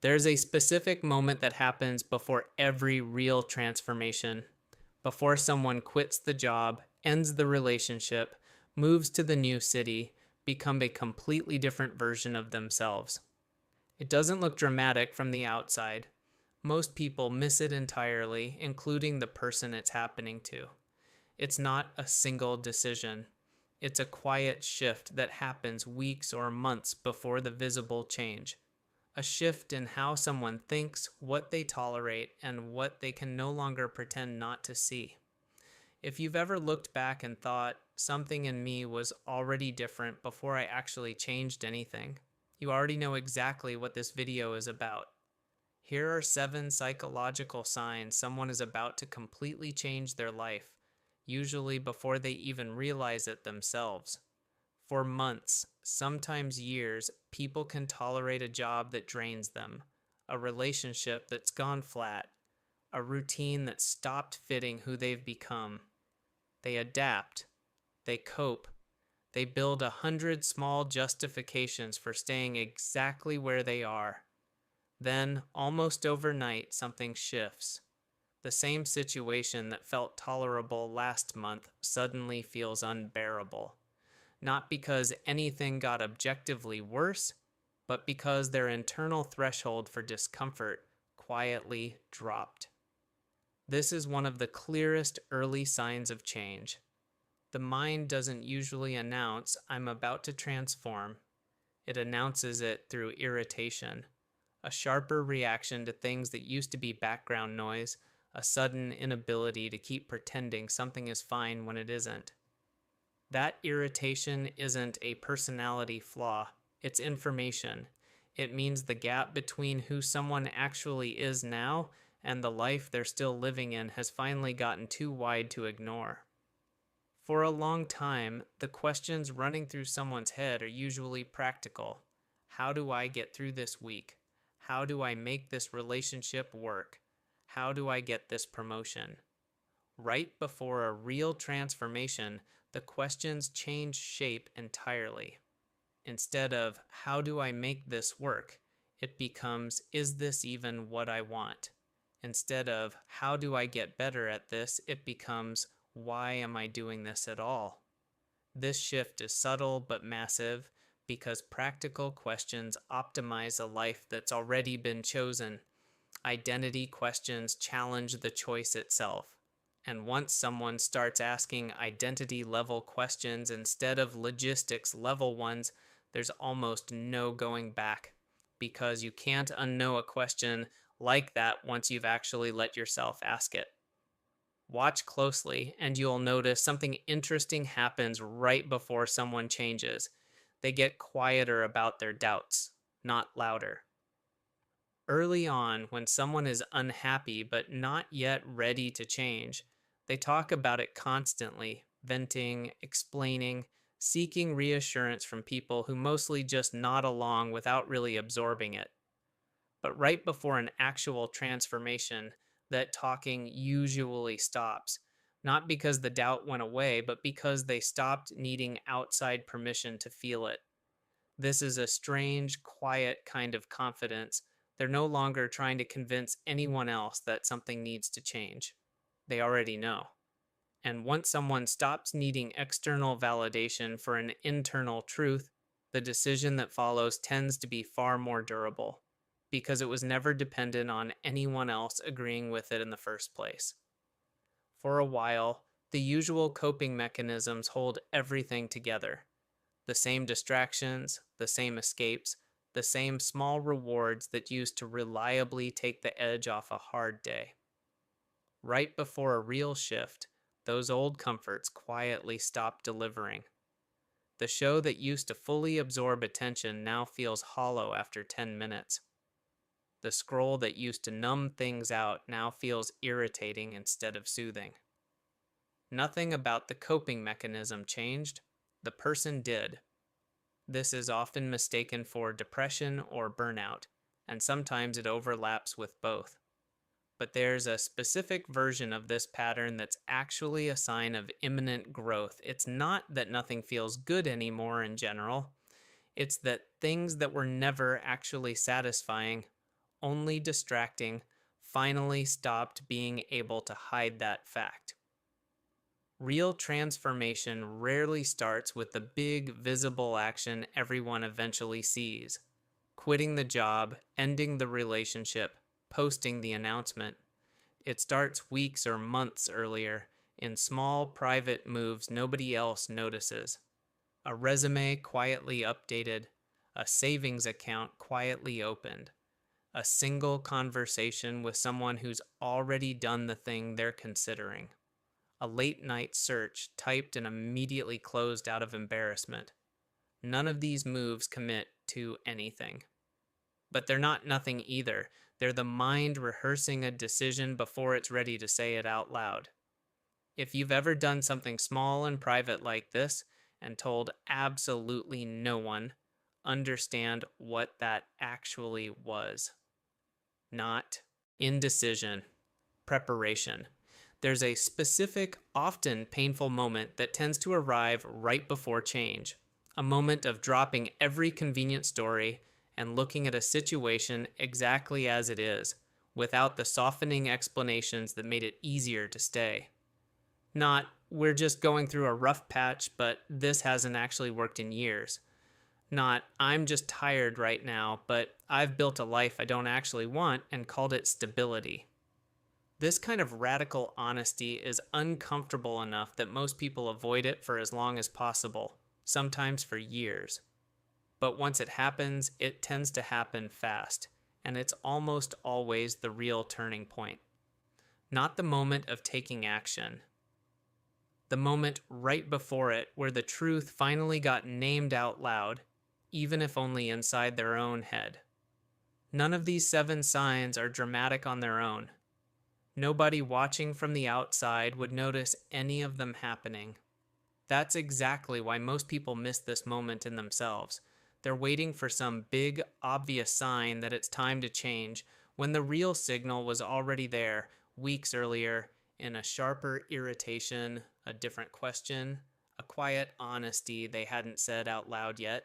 There's a specific moment that happens before every real transformation, before someone quits the job, ends the relationship, moves to the new city, become a completely different version of themselves. It doesn't look dramatic from the outside. Most people miss it entirely, including the person it's happening to. It's not a single decision. It's a quiet shift that happens weeks or months before the visible change. A shift in how someone thinks, what they tolerate, and what they can no longer pretend not to see. If you've ever looked back and thought, something in me was already different before I actually changed anything, you already know exactly what this video is about. Here are 7 psychological signs someone is about to completely change their life, usually before they even realize it themselves. For months, sometimes years, people can tolerate a job that drains them, a relationship that's gone flat, a routine that stopped fitting who they've become. They adapt, they cope, they build 100 small justifications for staying exactly where they are. Then, almost overnight, something shifts. The same situation that felt tolerable last month suddenly feels unbearable. Not because anything got objectively worse, but because their internal threshold for discomfort quietly dropped. This is one of the clearest early signs of change. The mind doesn't usually announce, "I'm about to transform." It announces it through irritation, a sharper reaction to things that used to be background noise, a sudden inability to keep pretending something is fine when it isn't. That irritation isn't a personality flaw, it's information. It means the gap between who someone actually is now and the life they're still living in has finally gotten too wide to ignore. For a long time, the questions running through someone's head are usually practical. How do I get through this week? How do I make this relationship work? How do I get this promotion? Right before a real transformation, the questions change shape entirely. Instead of, how do I make this work? It becomes, is this even what I want? Instead of, how do I get better at this? It becomes, why am I doing this at all? This shift is subtle but massive because practical questions optimize a life that's already been chosen. Identity questions challenge the choice itself. And once someone starts asking identity level questions instead of logistics level ones, there's almost no going back because you can't unknow a question like that once you've actually let yourself ask it. Watch closely and you'll notice something interesting happens right before someone changes. They get quieter about their doubts, not louder. Early on, when someone is unhappy but not yet ready to change, they talk about it constantly, venting, explaining, seeking reassurance from people who mostly just nod along without really absorbing it. But right before an actual transformation, that talking usually stops. Not because the doubt went away, but because they stopped needing outside permission to feel it. This is a strange, quiet kind of confidence. They're no longer trying to convince anyone else that something needs to change. They already know. And once someone stops needing external validation for an internal truth, the decision that follows tends to be far more durable because it was never dependent on anyone else agreeing with it in the first place. For a while, the usual coping mechanisms hold everything together. The same distractions, the same escapes, the same small rewards that used to reliably take the edge off a hard day. Right before a real shift, those old comforts quietly stop delivering. The show that used to fully absorb attention now feels hollow after 10 minutes. The scroll that used to numb things out now feels irritating instead of soothing. Nothing about the coping mechanism changed. The person did. This is often mistaken for depression or burnout, and sometimes it overlaps with both. But there's a specific version of this pattern that's actually a sign of imminent growth. It's not that nothing feels good anymore in general, it's that things that were never actually satisfying only distracting, finally stopped being able to hide that fact. Real transformation rarely starts with the big, visible action everyone eventually sees: quitting the job, ending the relationship, posting the announcement. It starts weeks or months earlier, in small, private moves nobody else notices. A resume quietly updated, a savings account quietly opened, a single conversation with someone who's already done the thing they're considering, a late night search typed and immediately closed out of embarrassment. None of these moves commit to anything. But they're not nothing either. They're the mind rehearsing a decision before it's ready to say it out loud. If you've ever done something small and private like this and told absolutely no one, understand what that actually was. Not indecision, preparation. There's a specific, often painful moment that tends to arrive right before change. A moment of dropping every convenient story and looking at a situation exactly as it is, without the softening explanations that made it easier to stay. Not, we're just going through a rough patch, but this hasn't actually worked in years. Not, I'm just tired right now, but I've built a life I don't actually want and called it stability. This kind of radical honesty is uncomfortable enough that most people avoid it for as long as possible, sometimes for years. But once it happens, it tends to happen fast, and it's almost always the real turning point. Not the moment of taking action. The moment right before it where the truth finally got named out loud, even if only inside their own head. None of these 7 signs are dramatic on their own. Nobody watching from the outside would notice any of them happening. That's exactly why most people miss this moment in themselves. They're waiting for some big, obvious sign that it's time to change, when the real signal was already there weeks earlier in a sharper irritation, a different question, a quiet honesty they hadn't said out loud yet.